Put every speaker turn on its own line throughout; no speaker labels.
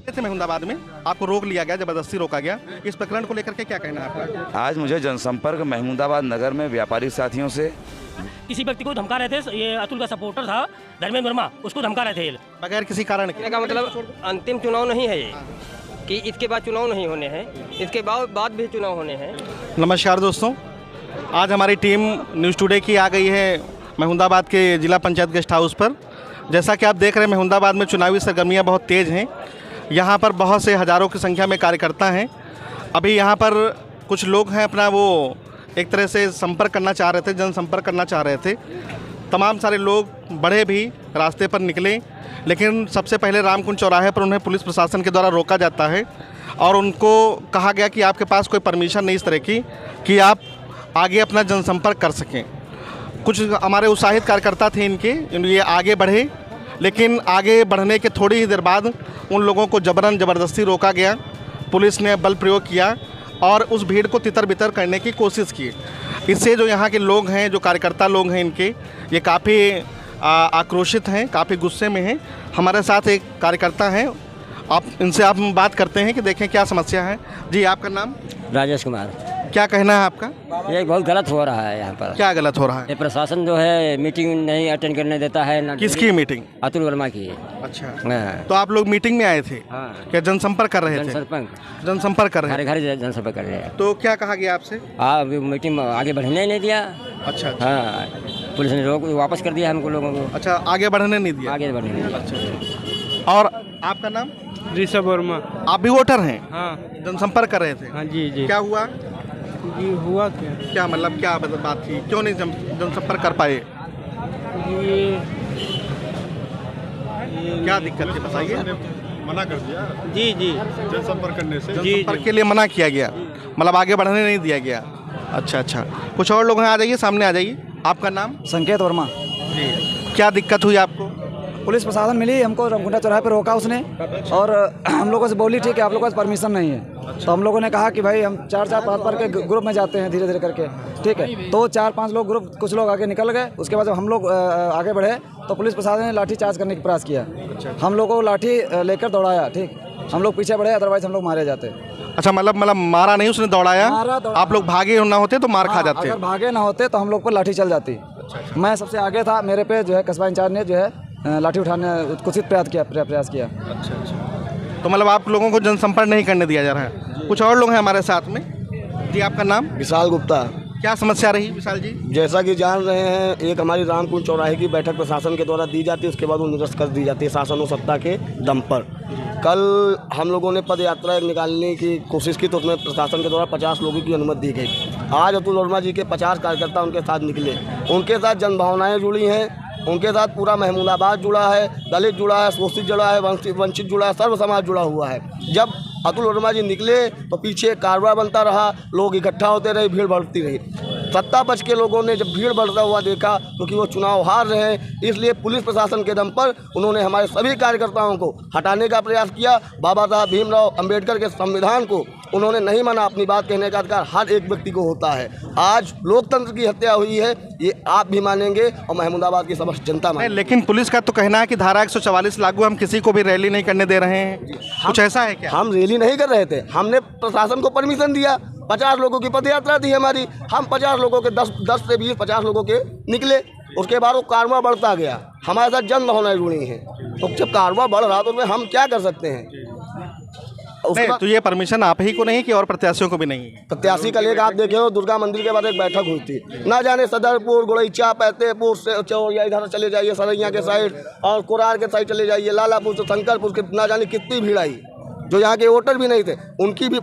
थे मेहमुदाबाद में, आपको रोक लिया गया, जबरदस्ती रोका गया, इस प्रकरण को लेकर के क्या कहना है आपका?
आज मुझे जनसंपर्क मेहमुदाबाद नगर में व्यापारी साथियों से
किसी व्यक्ति को धमका रहे थे। ये अतुल का सपोर्टर था धर्मेंद्र वर्मा, उसको धमका रहे थे ये।
बगैर किसी कारण के।
कहने का मतलब अंतिम चुनाव नहीं है ये, कि इसके बाद चुनाव नहीं होने हैं, इसके बाद भी चुनाव होने हैं।
नमस्कार दोस्तों, आज हमारी टीम न्यूज़ टुडे की आ गई है मेहमुदाबाद के जिला पंचायत गेस्ट हाउस पर। जैसा कि आप देख रहे हैं, मेहमुदाबाद में चुनावी सरगर्मियां बहुत तेज़ हैं। यहाँ पर बहुत से हज़ारों की संख्या में कार्यकर्ता हैं। अभी यहाँ पर कुछ लोग हैं, अपना वो एक तरह से संपर्क करना चाह रहे थे, जनसंपर्क करना चाह रहे थे। तमाम सारे लोग बड़े भी रास्ते पर निकले, लेकिन सबसे पहले रामकुंड चौराहे पर उन्हें पुलिस प्रशासन के द्वारा रोका जाता है और उनको कहा गया कि आपके पास कोई परमिशन नहीं इस तरह की कि आप आगे अपना जनसंपर्क कर सकें। कुछ हमारे उत्साहित कार्यकर्ता थे इनके, ये आगे बढ़े, लेकिन आगे बढ़ने के थोड़ी ही देर बाद उन लोगों को जबरन ज़बरदस्ती रोका गया। पुलिस ने बल प्रयोग किया और उस भीड़ को तितर बितर करने की कोशिश की। इससे जो यहाँ के लोग हैं, जो कार्यकर्ता लोग हैं इनके, ये काफ़ी आक्रोशित हैं, काफ़ी गुस्से में हैं। हमारे साथ एक कार्यकर्ता हैं, आप इनसे आप बात करते हैं कि देखें क्या समस्या है। जी, आपका नाम?
राजेश कुमार।
क्या कहना है आपका?
ये बहुत गलत हो रहा है यहाँ पर।
क्या गलत हो रहा है?
ये प्रशासन जो है मीटिंग नहीं अटेंड करने देता है ना।
किसकी मीटिंग?
अतुल वर्मा की।
अच्छा,
हाँ।
तो आप लोग मीटिंग में आए थे?
हाँ।
क्या जनसंपर्क कर रहे थे? जनसंपर्क कर रहे थे।
घर घर जनसंपर्क कर रहे हैं।
तो क्या कहा गया आपसे?
अभी मीटिंग आगे बढ़ने नहीं दिया।
अच्छा।
हाँ, पुलिस ने रोक वापस कर दिया हमको लोगों को।
अच्छा, आगे बढ़ने नहीं दिया?
आगे बढ़ने नहीं दिया।
अच्छा। और आपका नाम?
ऋषभ वर्मा।
आप भी वोटर हैं?
हाँ।
जनसंपर्क कर रहे थे?
हाँ जी जी।
क्या हुआ?
जी हुआ क्या?
क्या मतलब क्या बात थी, क्यों नहीं जनसंपर्क कर पाए?
ये
क्या दिक्कत थी बताइए।
मना कर दिया
जी जी
जनसंपर्क करने से।
जनसंपर्क के लिए मना किया गया, मतलब आगे बढ़ने नहीं दिया गया। अच्छा अच्छा, कुछ और लोग हैं, आ जाइए, सामने आ जाइए। आपका नाम?
संकेत वर्मा।
जी, क्या दिक्कत हुई आपको?
पुलिस प्रशासन मिली हमको, रामकुंडा चौराहे पर रोका उसने और हम लोगों से बोली ठीक है, आप लोगों के पास परमिशन नहीं है। तो हम लोगों ने कहा कि भाई हम 4-4 5 के ग्रुप में जाते हैं धीरे धीरे करके, ठीक है। तो 4-5 लोग ग्रुप, कुछ लोग आगे निकल गए। उसके बाद जब हम लोग आगे बढ़े तो पुलिस प्रशासन ने लाठी चार्ज करने का प्रयास किया। हम लोगों को लाठी लेकर दौड़ाया, ठीक। हम लोग पीछे बढ़े, अदरवाइज हम लोग मारे जाते।
अच्छा, मतलब मारा नहीं, उसने दौड़ाया। आप लोग भागे ना होते तो मार खा जाते?
अगर भागे ना होते तो हम लोग पर लाठी चल जाती। मैं सबसे आगे था, मेरे पे जो है कस्बा इंचार्ज ने जो है लाठी उठाने कुछ प्रयास किया।
अच्छा अच्छा, तो मतलब आप लोगों को जनसंपर्क नहीं करने दिया जा रहा है। कुछ और लोग हैं हमारे साथ में। जी, आपका नाम?
विशाल गुप्ता।
क्या समस्या रही विशाल जी?
जैसा कि जान रहे हैं, एक हमारी रामकुंड चौराहे की बैठक प्रशासन के द्वारा दी जाती है, उसके बाद वो निरस्त कर दी जाती है शासन और सत्ता के दम पर। कल हम लोगों ने पद यात्रा निकालने की कोशिश की तो उसमें प्रशासन के द्वारा 50 लोगों की अनुमति दी गई। आज अतुल वर्मा जी के 50 कार्यकर्ता उनके साथ निकले, उनके साथ जनभावनाएँ जुड़ी हैं, उनके साथ पूरा मेहमुदाबाद जुड़ा है, दलित जुड़ा है, शोषित जुड़ा है, वंचित जुड़ा है, सर्व समाज जुड़ा हुआ है। जब अतुल वर्मा जी निकले तो पीछे कारवां बनता रहा, लोग इकट्ठा होते रहे, भीड़ बढ़ती रही। सत्ता पक्ष के लोगों ने जब भीड़ बढ़ता हुआ देखा, क्योंकि वो चुनाव हार रहे हैं, इसलिए पुलिस प्रशासन के दम पर उन्होंने हमारे सभी कार्यकर्ताओं को हटाने का प्रयास किया। बाबा साहब भीमराव अंबेडकर के संविधान को उन्होंने नहीं माना। अपनी बात कहने का अधिकार हर एक व्यक्ति को होता है। आज लोकतंत्र की हत्या हुई है, ये आप भी मानेंगे और महमूदाबाद की समस्त जनता मानेगी।
लेकिन पुलिस का तो कहना है कि धारा 144 लागू, हम किसी को भी रैली नहीं करने दे रहे हैं। कुछ ऐसा है क्या?
हम रैली नहीं कर रहे थे, हमने प्रशासन को परमिशन दिया। 50 लोगों की पद यात्रा थी हमारी, हम 50 लोगों के 10 से 20 50 लोगों के निकले। उसके बाद वो कारवां बढ़ता गया, हमारे साथ जनभावनाएं जुड़ी हैं। तो जब कारवां बढ़ रहा तो हम क्या कर सकते हैं?
नहीं, तो ये परमिशन आप ही को नहीं कि और प्रत्याशियों को भी नहीं है?
प्रत्याशी का लेकर आप देखे हो, दुर्गा मंदिर के बाद एक बैठक हुई थी, ना जाने सदरपुर, गुड़ैचा, पैतेपुर से चौरिया, इधर चले जाइए सरैया के साइड और कुरार के साइड चले जाइए, लालापुर से शंकरपुर के, ना जाने कितनी भीड़ आई। जो यहाँ के वोटर भी नहीं थे, उनकी भी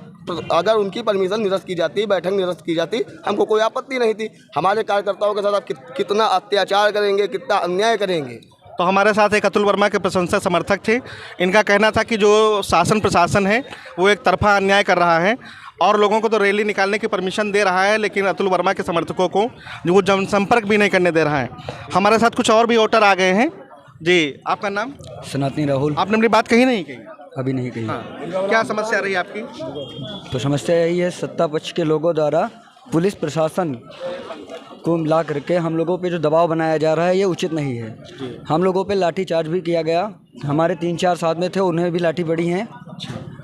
अगर उनकी परमिशन निरस्त की जाती, बैठक निरस्त की जाती, हमको कोई आपत्ति नहीं थी। हमारे कार्यकर्ताओं के साथ आप कितना अत्याचार करेंगे, कितना अन्याय करेंगे।
तो हमारे साथ एक अतुल वर्मा के प्रशंसक समर्थक थे। इनका कहना था कि जो शासन प्रशासन है वो एक तरफा अन्याय कर रहा है और लोगों को तो रैली निकालने की परमिशन दे रहा है, लेकिन अतुल वर्मा के समर्थकों को जो वो जनसंपर्क भी नहीं करने दे रहा है। हमारे साथ कुछ और भी वोटर आ गए हैं। जी, आपका नाम?
सनातनी राहुल।
आपने अपनी बात कही नहीं? कही
अभी नहीं कही।
हाँ। क्या समस्या रही आपकी?
तो समस्या यही है, सत्ता पक्ष के लोगों द्वारा पुलिस प्रशासन को मिला करके हम लोगों पे जो दबाव बनाया जा रहा है ये उचित नहीं है। हम लोगों पे लाठी चार्ज भी किया गया, हमारे 3-4 साथ में थे, उन्हें भी लाठी पड़ी हैं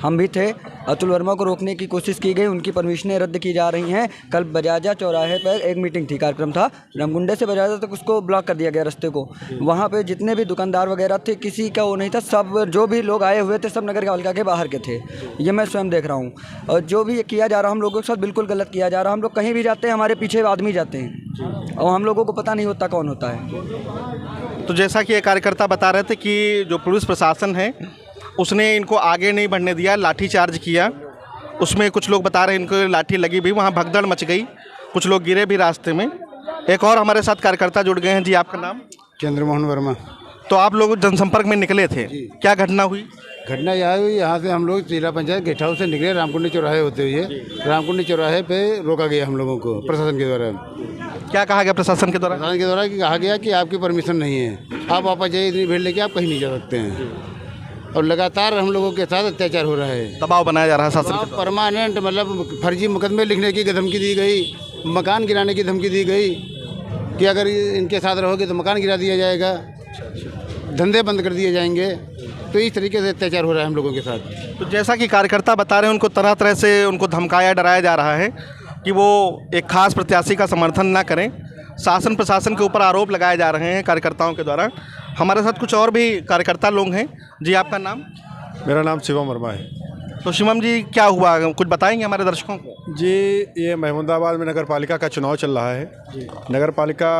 हम भी थे। अतुल वर्मा को रोकने की कोशिश की गई, उनकी परमिशनें रद्द की जा रही हैं। कल बजाजा चौराहे पर एक मीटिंग थी, कार्यक्रम था, रामकुंडे से बजाजा तक उसको ब्लॉक कर दिया गया रास्ते को। वहाँ पे जितने भी दुकानदार वगैरह थे, किसी का वो नहीं था, सब जो भी लोग आए हुए थे सब नगर पालिका के बाहर के थे। ये मैं स्वयं देख रहा हूँ। और जो भी किया जा रहा हम लोगों के साथ बिल्कुल गलत किया जा रहा। हम लोग कहीं भी जाते हैं, हमारे पीछे आदमी जाते हैं और हम लोगों को पता नहीं होता कौन होता है।
तो जैसा कि ये कार्यकर्ता बता रहे थे कि जो पुलिस प्रशासन है उसने इनको आगे नहीं बढ़ने दिया, लाठीचार्ज किया। उसमें कुछ लोग बता रहे हैं इनको लाठी लगी भी, वहाँ भगदड़ मच गई, कुछ लोग गिरे भी रास्ते में। एक और हमारे साथ कार्यकर्ता जुड़ गए हैं। जी, आपका नाम?
चंद्रमोहन वर्मा।
तो आप लोग जनसंपर्क में निकले थे, क्या घटना हुई?
घटना यह हुई, यहाँ से हम लोग जिला पंचायत गेस्ट हाउस से निकले रामकुंडी चौराहे होते हुए। रामकुंडी चौराहे पे रोका गया हम लोगों को प्रशासन के द्वारा।
क्या कहा गया प्रशासन के द्वारा?
प्रशासन के द्वारा कि कहा गया कि आपकी परमिशन नहीं है, आप वापस जाइए, इतनी भीड़ लेके आप कहीं नहीं जा सकते हैं। और लगातार हम लोगों के साथ अत्याचार हो रहा है,
दबाव बनाया जा रहा है शासन के द्वारा।
परमानेंट, मतलब फर्जी मुकदमे लिखने की धमकी दी गई, मकान गिराने की धमकी दी गई कि अगर इनके साथ रहोगे तो मकान गिरा दिया जाएगा, धंधे बंद कर दिए जाएंगे। तो इस तरीके से अत्याचार हो रहा है हम लोगों के साथ।
तो जैसा कि कार्यकर्ता बता रहे हैं, उनको तरह तरह से उनको धमकाया डराया जा रहा है कि वो एक खास प्रत्याशी का समर्थन ना करें। शासन प्रशासन के ऊपर आरोप लगाए जा रहे हैं कार्यकर्ताओं के द्वारा। हमारे साथ कुछ और भी कार्यकर्ता लोग हैं। जी, आपका नाम?
मेरा नाम शिवम वर्मा है।
तो शिवम जी, क्या हुआ, कुछ बताएंगे हमारे दर्शकों को?
जी, ये महमूदाबाद में नगर पालिका का चुनाव चल रहा है। नगर पालिका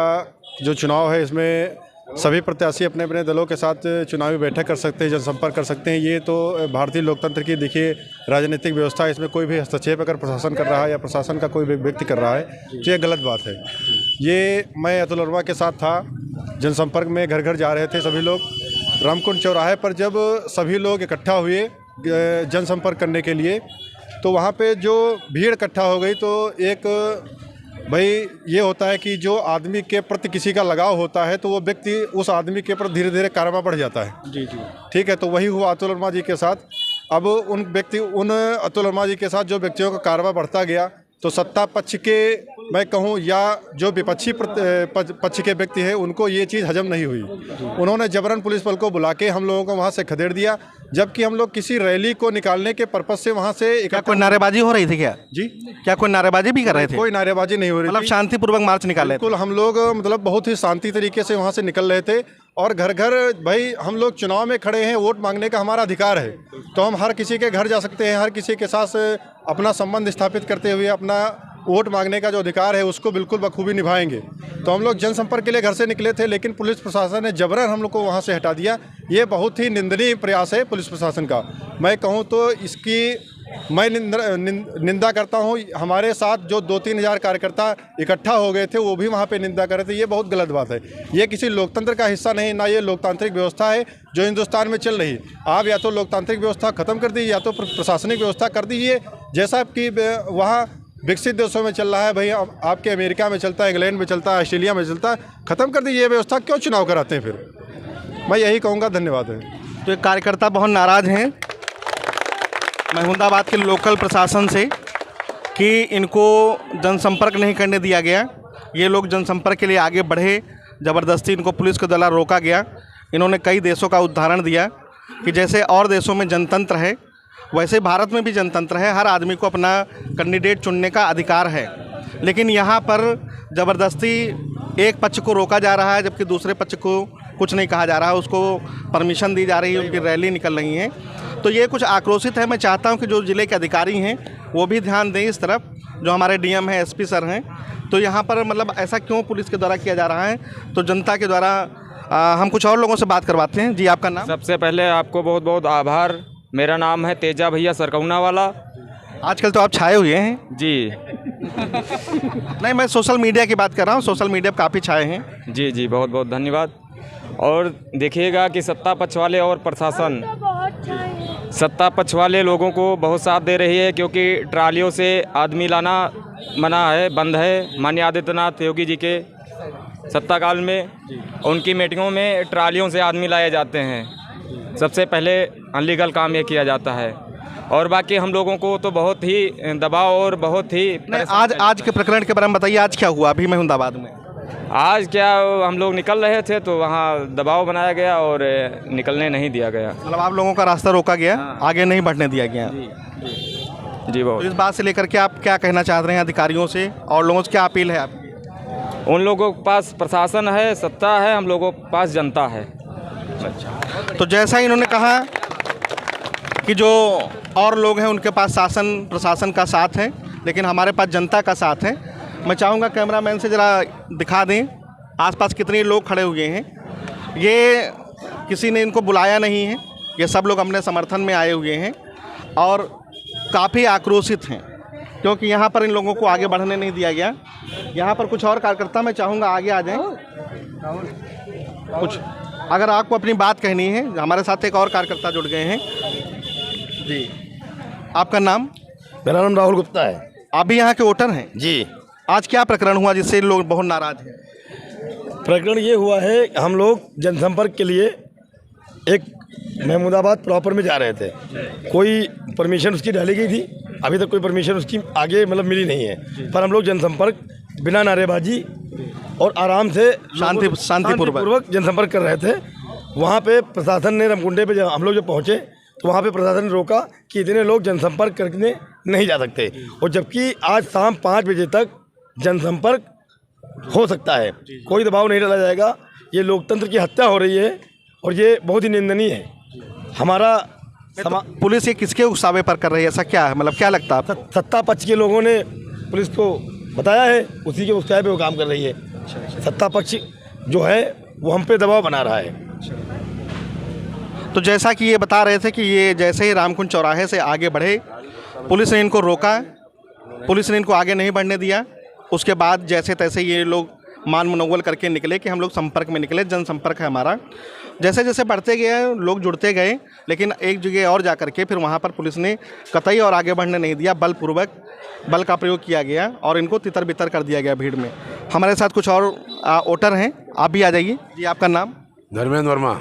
जो चुनाव है, इसमें सभी प्रत्याशी अपने अपने दलों के साथ चुनावी बैठक कर सकते हैं, जनसंपर्क कर सकते हैं। ये तो भारतीय लोकतंत्र की देखिए राजनीतिक व्यवस्था है। इसमें कोई भी हस्तक्षेप अगर प्रशासन कर रहा है या प्रशासन का कोई व्यक्ति कर रहा है तो ये गलत बात है। ये मैं अतुल वर्मा के साथ था, जनसंपर्क में घर घर जा रहे थे सभी लोग। रामकुंड चौराहे पर जब सभी लोग इकट्ठा हुए जनसंपर्क करने के लिए, तो वहाँ पे जो भीड़ इकट्ठा हो गई, तो एक भाई ये होता है कि जो आदमी के प्रति किसी का लगाव होता है तो वो व्यक्ति उस आदमी के प्रति धीरे धीरे कारवा बढ़ जाता है। जी जी, ठीक है। तो वही हुआ अतुल वर्मा जी के साथ। अब उन अतुल वर्मा जी के साथ जो व्यक्तियों का कारवा बढ़ता गया, तो सत्ता पक्ष के मैं कहूँ या जो विपक्षी पक्ष के व्यक्ति हैं, उनको ये चीज़ हजम नहीं हुई। उन्होंने जबरन पुलिस बल को बुला के हम लोगों को वहाँ से खदेड़ दिया, जबकि हम लोग किसी रैली को निकालने के पर्पज से वहाँ से।
क्या कोई नारेबाजी हो रही थी क्या? जी, क्या कोई नारेबाजी भी कर रहे थे?
कोई नारेबाजी नहीं हो रही,
मतलब शांतिपूर्वक मार्च निकाले?
बिल्कुल, हम लोग मतलब बहुत ही शांति तरीके से वहाँ से निकल रहे थे। और घर घर भाई हम लोग चुनाव में खड़े हैं, वोट मांगने का हमारा अधिकार है, तो हम हर किसी के घर जा सकते हैं, हर किसी के साथ अपना संबंध स्थापित करते हुए अपना वोट मांगने का जो अधिकार है उसको बिल्कुल बखूबी निभाएंगे। तो हम लोग जनसंपर्क के लिए घर से निकले थे, लेकिन पुलिस प्रशासन ने जबरन हम लोग को वहाँ से हटा दिया। ये बहुत ही निंदनीय प्रयास है पुलिस प्रशासन का। मैं कहूँ तो इसकी मैं निंदा करता हूँ। हमारे साथ जो 2-3 हज़ार कार्यकर्ता इकट्ठा हो गए थे, वो भी वहाँ पे निंदा कर रहे थे। ये बहुत गलत बात है। ये किसी लोकतंत्र का हिस्सा नहीं, ना ये लोकतांत्रिक व्यवस्था है जो हिंदुस्तान में चल रही। आप या तो लोकतांत्रिक व्यवस्था ख़त्म कर दीजिए या तो प्रशासनिक व्यवस्था कर दीजिए, जैसा कि वहाँ विकसित देशों में चल रहा है। भाई आपके अमेरिका में चलता है, इंग्लैंड में चलता है, ऑस्ट्रेलिया में चलता है। ख़त्म कर दीजिए ये व्यवस्था, क्यों चुनाव कराते हैं फिर? मैं यही कहूँगा। धन्यवाद है।
तो एक कार्यकर्ता बहुत नाराज़ हैं महमूदाबाद के लोकल प्रशासन से कि इनको जनसंपर्क नहीं करने दिया गया। ये लोग जनसंपर्क के लिए आगे बढ़े, ज़बरदस्ती इनको पुलिस के द्वारा रोका गया। इन्होंने कई देशों का उदाहरण दिया कि जैसे और देशों में जनतंत्र है, वैसे भारत में भी जनतंत्र है। हर आदमी को अपना कैंडिडेट चुनने का अधिकार है, लेकिन यहाँ पर ज़बरदस्ती एक पक्ष को रोका जा रहा है, जबकि दूसरे पक्ष को कुछ नहीं कहा जा रहा है। उसको परमिशन दी जा रही है, उनकी रैली निकल रही है। तो ये कुछ आक्रोशित है। मैं चाहता हूँ कि जो ज़िले के अधिकारी हैं वो भी ध्यान दें इस तरफ, जो हमारे डीएम हैं, एसपी सर हैं। तो यहाँ पर मतलब ऐसा क्यों पुलिस के द्वारा किया जा रहा है, तो जनता के द्वारा हम कुछ और लोगों से बात करवाते हैं। जी, आपका नाम?
सबसे पहले आपको बहुत बहुत आभार। मेरा नाम है तेजा भैया सरकौना वाला।
आजकल तो आप छाए हुए हैं।
जी
नहीं, मैं सोशल मीडिया की बात कर रहा हूँ। सोशल मीडिया पर काफ़ी छाए हैं।
जी जी, बहुत बहुत धन्यवाद। और देखिएगा कि सत्ता पक्ष वाले और प्रशासन सत्ता पक्ष वाले लोगों को बहुत साथ दे रही है, क्योंकि ट्रालियों से आदमी लाना मना है, बंद है। माननीय आदित्यनाथ योगी जी के सत्ताकाल में उनकी मीटिंगों में ट्रालियों से आदमी लाए जाते हैं। सबसे पहले अनलीगल काम ये किया जाता है, और बाकी हम लोगों को तो बहुत ही दबाव और बहुत ही
आज के प्रकरण के बारे में बताइए। आज क्या हुआ अभी महमूदाबाद में?
आज क्या हम लोग निकल रहे थे तो वहाँ दबाव बनाया गया और निकलने नहीं दिया गया।
मतलब आप लोगों का रास्ता रोका गया, आगे नहीं बढ़ने दिया गया।
जी
तो इस बात से लेकर के आप क्या कहना चाह रहे हैं अधिकारियों से और लोगों से क्या अपील है आपकी?
उन लोगों के पास प्रशासन है, सत्ता है, हम लोगों के पास जनता है।
तो जैसा इन्होंने कहा कि जो और लोग हैं उनके पास शासन प्रशासन का साथ है, लेकिन हमारे पास जनता का साथ है। मैं चाहूँगा कैमरामैन से ज़रा दिखा दें आसपास कितने लोग खड़े हुए हैं। ये किसी ने इनको बुलाया नहीं है, ये सब लोग अपने समर्थन में आए हुए हैं और काफ़ी आक्रोशित हैं क्योंकि यहाँ पर इन लोगों को आगे बढ़ने नहीं दिया गया। यहाँ पर कुछ और कार्यकर्ता मैं चाहूँगा आगे आ जाएं। कुछ अगर आपको अपनी बात कहनी है, हमारे साथ एक और कार्यकर्ता जुड़ गए हैं। जी, आपका नाम?
मेरा नाम राहुल गुप्ता है।
आप भी यहाँ के वोटर हैं?
जी।
आज क्या प्रकरण हुआ जिससे लोग बहुत नाराज हैं?
प्रकरण ये हुआ है, हम लोग जनसंपर्क के लिए एक महमूदाबाद प्रॉपर में जा रहे थे। कोई परमिशन उसकी डाली गई थी, अभी तक कोई परमिशन उसकी आगे मतलब मिली नहीं है, पर हम लोग जनसंपर्क बिना नारेबाजी और आराम से शांतिपूर्वक जनसंपर्क कर रहे थे। वहाँ पे प्रशासन ने रमकुंडे पे जब हम लोग जब पहुँचे तो वहाँ पे प्रशासन ने रोका कि इतने लोग जनसंपर्क करने नहीं जा सकते, और जबकि आज शाम 5 बजे तक जनसंपर्क हो सकता है, कोई दबाव नहीं डाला जाएगा। ये लोकतंत्र की हत्या हो रही है और ये बहुत ही निंदनीय है। हमारा
पुलिस ये किसके उकसावे पर कर रही है, ऐसा क्या है, मतलब क्या लगता है आपको?
सत्ता पक्ष के लोगों ने पुलिस को बताया है, उसी के उकसावे पे वो काम कर रही है। सत्ता पक्ष जो है वो हम पे दबाव बना रहा है।
तो जैसा कि ये बता रहे थे कि ये जैसे ही रामकुंड चौराहे से आगे बढ़े, पुलिस ने इनको रोका, पुलिस ने इनको आगे नहीं बढ़ने दिया। उसके बाद जैसे तैसे ये लोग मान मनोवल करके निकले कि हम लोग संपर्क में निकले, जनसंपर्क है हमारा। जैसे जैसे बढ़ते गए लोग जुड़ते गए, लेकिन एक जगह और जा कर के फिर वहाँ पर पुलिस ने कतई और आगे बढ़ने नहीं दिया, बलपूर्वक बल का प्रयोग किया गया और इनको तितर बितर कर दिया गया भीड़ में। हमारे साथ कुछ और वोटर हैं, आप भी आ जाइए। जी, आपका नाम?
धर्मेंद्र वर्मा।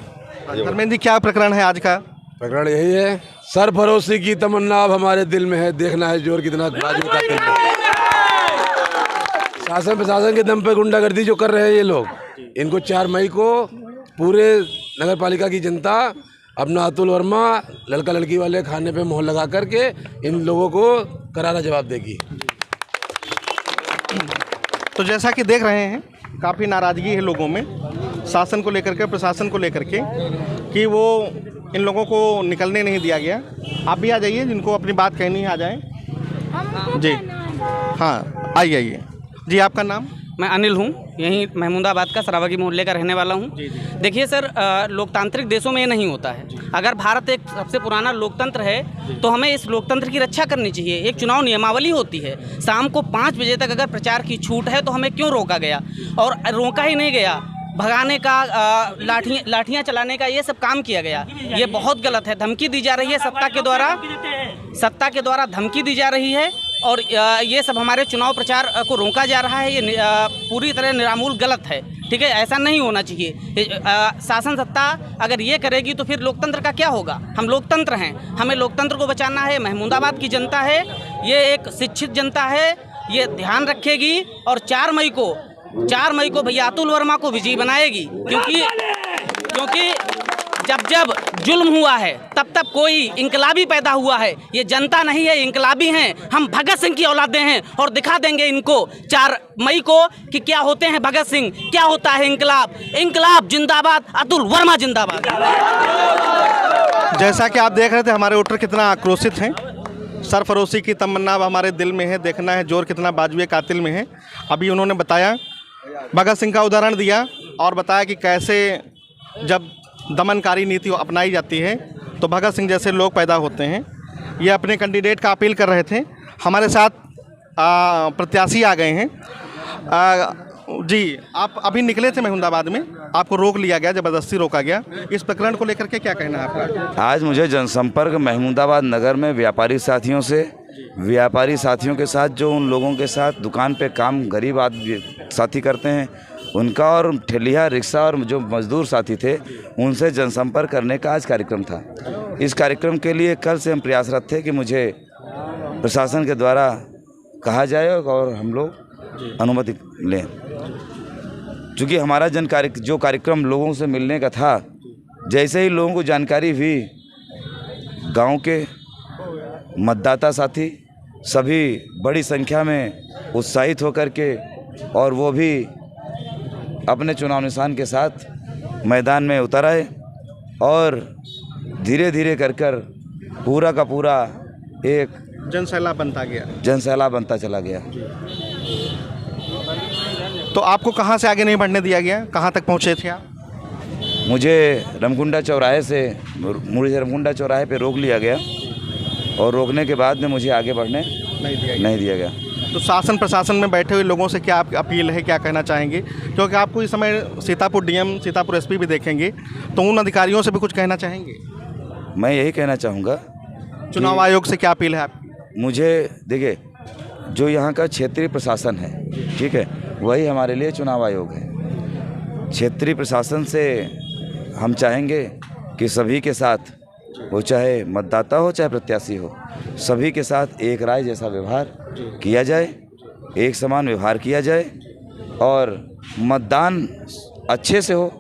धर्मेंद्र जी, क्या प्रकरण है आज का?
प्रकरण यही है, सरफरोशी की तमन्ना अब हमारे दिल में है, देखना है जोर कितना बाजू का दिल है। शासन प्रशासन के दम पे गुंडागर्दी जो कर रहे हैं ये लोग, इनको 4 मई को पूरे नगर पालिका की जनता अपना अतुल वर्मा लड़का लड़की वाले खाने पे मोहर लगा करके इन लोगों को करारा जवाब देगी।
तो जैसा कि देख रहे हैं काफ़ी नाराज़गी है लोगों में शासन को लेकर के, प्रशासन को लेकर के, कि वो इन लोगों को निकलने नहीं दिया गया। आप भी आ जाइए, जिनको अपनी बात कहनी है आ जाएं। जी हाँ, आइए। जी, आपका नाम?
मैं अनिल हूँ, यहीं महमूदाबाद का सरावगी मोहल्ले का रहने वाला हूँ। देखिए सर, लोकतांत्रिक देशों में ये नहीं होता है। अगर भारत एक सबसे पुराना लोकतंत्र है तो हमें इस लोकतंत्र की रक्षा करनी चाहिए। एक चुनाव नियमावली होती है, शाम को 5 बजे तक अगर प्रचार की छूट है तो हमें क्यों रोका गया? और रोका ही नहीं गया, भगाने का, लाठियाँ चलाने का ये सब काम किया गया। ये बहुत गलत है। धमकी दी जा रही है सत्ता के द्वारा धमकी दी जा रही है और ये सब हमारे चुनाव प्रचार को रोका जा रहा है। ये पूरी तरह निरामूल गलत है। ठीक है, ऐसा नहीं होना चाहिए। शासन सत्ता अगर ये करेगी तो फिर लोकतंत्र का क्या होगा? हम लोकतंत्र हैं, हमें लोकतंत्र को बचाना है। महमूदाबाद की जनता है, ये एक शिक्षित जनता है, ये ध्यान रखेगी और 4 मई को भैया अतुल वर्मा को विजयी बनाएगी, क्योंकि जब जुल्म हुआ है तब कोई इंकलाबी पैदा हुआ है। ये जनता नहीं है, इंकलाबी हैं। हम भगत सिंह की औलादे हैं और दिखा देंगे इनको 4 मई को कि क्या होते हैं भगत सिंह, क्या होता है इंकलाब। इंकलाब जिंदाबाद, अतुल वर्मा जिंदाबाद।
जैसा कि आप देख रहे थे हमारे वोटर कितना आक्रोशित हैं। सरफरोशी की तमन्ना अब हमारे दिल में है, देखना है जोर कितना बाजुए कातिल में है। अभी उन्होंने बताया, भगत सिंह का उदाहरण दिया और बताया कि कैसे जब दमनकारी नीति अपनाई जाती है तो भगत सिंह जैसे लोग पैदा होते हैं। ये अपने कैंडिडेट का अपील कर रहे थे। हमारे साथ प्रत्याशी आ गए हैं। जी, आप अभी निकले थे महमूदाबाद में, आपको रोक लिया गया, ज़बरदस्ती रोका गया। इस प्रकरण को लेकर के क्या कहना है आपका?
आज मुझे जनसंपर्क महमूदाबाद नगर में व्यापारी साथियों के साथ जो उन लोगों के साथ दुकान पे काम गरीब आदमी साथी करते हैं उनका, और ठेलिया रिक्शा और जो मजदूर साथी थे उनसे जनसंपर्क करने का आज कार्यक्रम था। इस कार्यक्रम के लिए कल से हम प्रयासरत थे कि मुझे प्रशासन के द्वारा कहा जाए और हम लोग अनुमति लें। चूँकि हमारा जो कार्यक्रम लोगों से मिलने का था, जैसे ही लोगों को जानकारी हुई, गांव के मतदाता साथी सभी बड़ी संख्या में उत्साहित होकर के और वो भी अपने चुनाव निशान के साथ मैदान में उतर आए और धीरे धीरे कर पूरा का पूरा एक
जनसैलाब बनता चला गया। तो आपको कहाँ से आगे नहीं बढ़ने दिया गया, कहाँ तक पहुँचे थे आप?
मुझे रमकुंडा चौराहे पे रोक लिया गया और रोकने के बाद में मुझे आगे बढ़ने नहीं दिया गया।
तो शासन प्रशासन में बैठे हुए लोगों से क्या अपील है, क्या कहना चाहेंगे? क्योंकि आपको इस समय सीतापुर डीएम, सीतापुर एसपी भी देखेंगे, तो उन अधिकारियों से भी कुछ कहना चाहेंगे?
मैं यही कहना चाहूँगा,
चुनाव आयोग से क्या अपील है आपकी?
मुझे देखिए, जो यहाँ का क्षेत्रीय प्रशासन है, ठीक है, वही हमारे लिए चुनाव आयोग है। क्षेत्रीय प्रशासन से हम चाहेंगे कि सभी के साथ, वो चाहे मतदाता हो चाहे प्रत्याशी हो, सभी के साथ एक राय जैसा व्यवहार किया जाए, एक समान व्यवहार किया जाए और मतदान अच्छे से हो,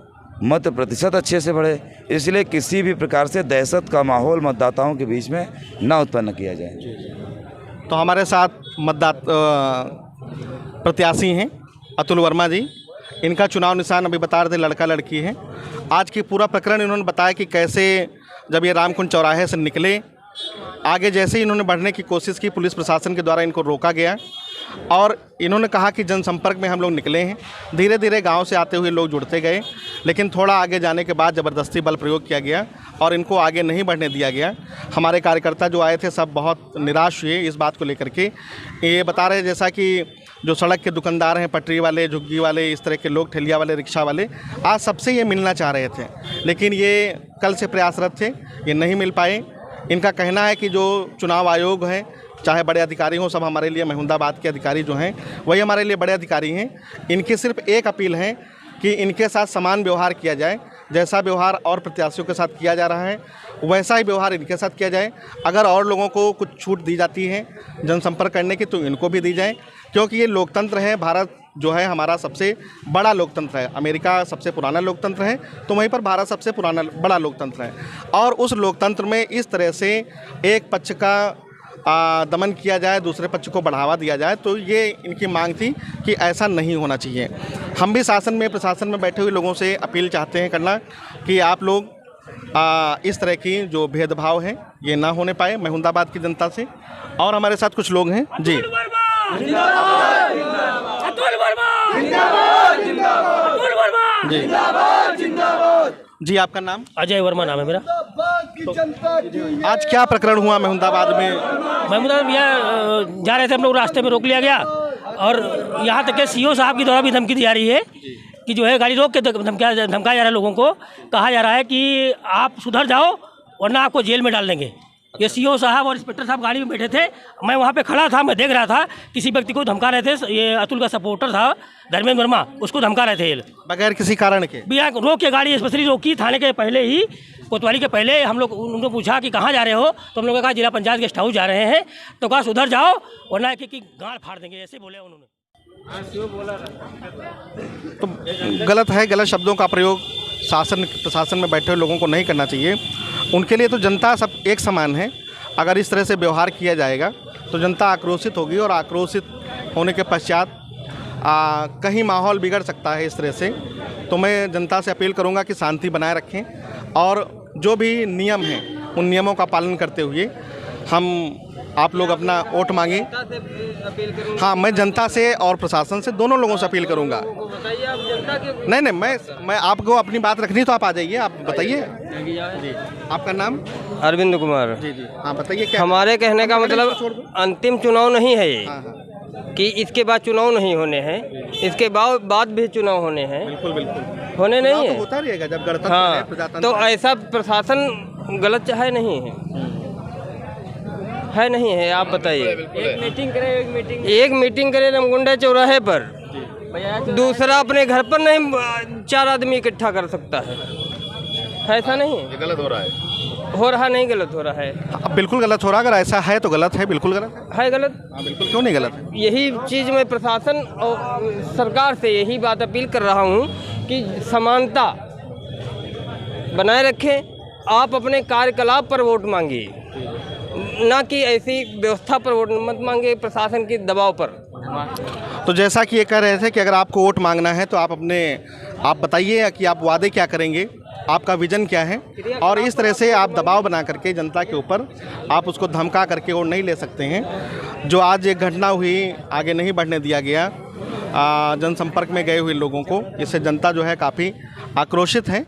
मत प्रतिशत अच्छे से बढ़े। इसलिए किसी भी प्रकार से दहशत का माहौल मतदाताओं के बीच में ना उत्पन्न किया जाए।
तो हमारे साथ प्रत्याशी हैं अतुल वर्मा जी। इनका चुनाव निशान अभी बता रहे थे लड़का लड़की है। आज की पूरा प्रकरण इन्होंने बताया कि कैसे जब ये रामकुंड चौराहे से निकले, आगे जैसे ही इन्होंने बढ़ने की कोशिश की, पुलिस प्रशासन के द्वारा इनको रोका गया और इन्होंने कहा कि जनसंपर्क में हम लोग निकले हैं। धीरे धीरे गांव से आते हुए लोग जुड़ते गए, लेकिन थोड़ा आगे जाने के बाद ज़बरदस्ती बल प्रयोग किया गया और इनको आगे नहीं बढ़ने दिया गया। हमारे कार्यकर्ता जो आए थे सब बहुत निराश हुए इस बात को लेकर के। ये बता रहे जैसा कि जो सड़क के दुकानदार हैं, पटरी वाले, झुग्गी वाले, इस तरह के लोग, ठेलिया वाले, रिक्शा वाले, आज सबसे ये मिलना चाह रहे थे, लेकिन ये कल से प्रयासरत थे, ये नहीं मिल पाए। इनका कहना है कि जो चुनाव आयोग है, चाहे बड़े अधिकारी हों, सब हमारे लिए महमुदाबाद के अधिकारी जो हैं वही हमारे लिए बड़े अधिकारी हैं। इनकी सिर्फ एक अपील है कि इनके साथ समान व्यवहार किया जाए। जैसा व्यवहार और प्रत्याशियों के साथ किया जा रहा है वैसा ही व्यवहार इनके साथ किया जाए। अगर और लोगों को कुछ छूट दी जाती है जनसंपर्क करने की तो इनको भी दी जाए, क्योंकि ये लोकतंत्र है। भारत जो है हमारा सबसे बड़ा लोकतंत्र है। अमेरिका सबसे पुराना लोकतंत्र है, तो वहीं पर भारत सबसे बड़ा लोकतंत्र है। और उस लोकतंत्र में इस तरह से एक पक्ष का दमन किया जाए, दूसरे पक्ष को बढ़ावा दिया जाए, तो ये इनकी मांग थी कि ऐसा नहीं होना चाहिए। हम भी शासन में, प्रशासन में बैठे हुए लोगों से अपील चाहते हैं करना कि आप लोग इस तरह की जो भेदभाव है ये ना होने पाए महमुदाबाद की जनता से। और हमारे साथ कुछ लोग हैं जी। जी, आपका नाम?
अजय वर्मा नाम है मेरा।
तो आज क्या प्रकरण हुआ महमुदाबाद में?
महमुदाबाद भैया जा रहे थे हम लोग, रास्ते में रोक लिया गया और यहाँ तक के सीओ साहब की द्वारा भी धमकी दी जा रही है कि जो है गाड़ी रोक के धमकाया जा रहा है लोगों को। कहा जा रहा है कि आप सुधर जाओ वरना आपको जेल में डाल देंगे। ये सीओ साहब और इंस्पेक्टर साहब गाड़ी में बैठे थे, मैं वहाँ पे खड़ा था, मैं देख रहा था किसी व्यक्ति को धमका रहे थे। ये अतुल का सपोर्टर था धर्मेंद्र वर्मा, उसको धमका रहे थे
बगैर किसी कारण के।
भैया रोक के गाड़ी स्पेशली रोकी थाने के पहले ही, कोतवाली के पहले। हम लोग उनको पूछा कि कहाँ जा रहे हो, तो हम लोगों ने कहा जिला पंचायत गेस्ट हाउस जा रहे हैं। तो कहा सुधर जाओ वरना कि गाड़ फाड़ देंगे, ऐसे बोले उन्होंने।
तो गलत है, गलत शब्दों का प्रयोग शासन प्रशासन में बैठे हुए लोगों को नहीं करना चाहिए। उनके लिए तो जनता सब एक समान है। अगर इस तरह से व्यवहार किया जाएगा तो जनता आक्रोशित होगी और आक्रोशित होने के पश्चात कहीं माहौल बिगड़ सकता है इस तरह से। तो मैं जनता से अपील करूंगा कि शांति बनाए रखें और जो भी नियम हैं उन नियमों का पालन करते हुए आप लोग अपना वोट मांगे। हाँ, मैं जनता से और प्रशासन से, दोनों लोगों से अपील करूंगा। नहीं, मैं आपको अपनी बात रखनी तो आप आ जाइए, आप बताइए। जी, आपका नाम?
अरविंद कुमार।
जी। हाँ, बताइए क्या?
हमारे कहने का मतलब अंतिम चुनाव नहीं है ये, कि इसके बाद चुनाव नहीं होने हैं, इसके बाद भी चुनाव होने हैं।
बिल्कुल
होने नहीं है,
होता रहेगा जब गणतंत्र
हाँ।
है, प्रजातंत्र
तो ऐसा प्रशासन गलत है नहीं है, आप बताइए। एक मीटिंग करे रमकुंडा चौराहे पर, दूसरा अपने घर पर नहीं 4 आदमी इकट्ठा कर सकता है, ऐसा नहीं है।
गलत हो रहा है।
हो रहा नहीं, गलत हो रहा है।
अब बिल्कुल गलत हो रहा है। अगर ऐसा है तो गलत है, बिल्कुल गलत
है गलत।
बिल्कुल, क्यों नहीं गलत है?
यही चीज़ मैं प्रशासन और सरकार से यही बात अपील कर रहा हूँ कि समानता बनाए रखें। आप अपने कार्यकलाप पर वोट मांगिए, ना कि ऐसी व्यवस्था पर वोट मत मांगे प्रशासन के दबाव पर।
तो जैसा कि ये कह रहे थे कि अगर आपको वोट मांगना है तो आप बताइए कि आप वादे क्या करेंगे, आपका विजन क्या है, और इस तरह से आप दबाव बना करके जनता के ऊपर आप उसको धमका करके वोट नहीं ले सकते हैं। जो आज एक घटना हुई, आगे नहीं बढ़ने दिया गया जनसंपर्क में गए हुए लोगों को, इससे जनता जो है काफ़ी आक्रोशित है।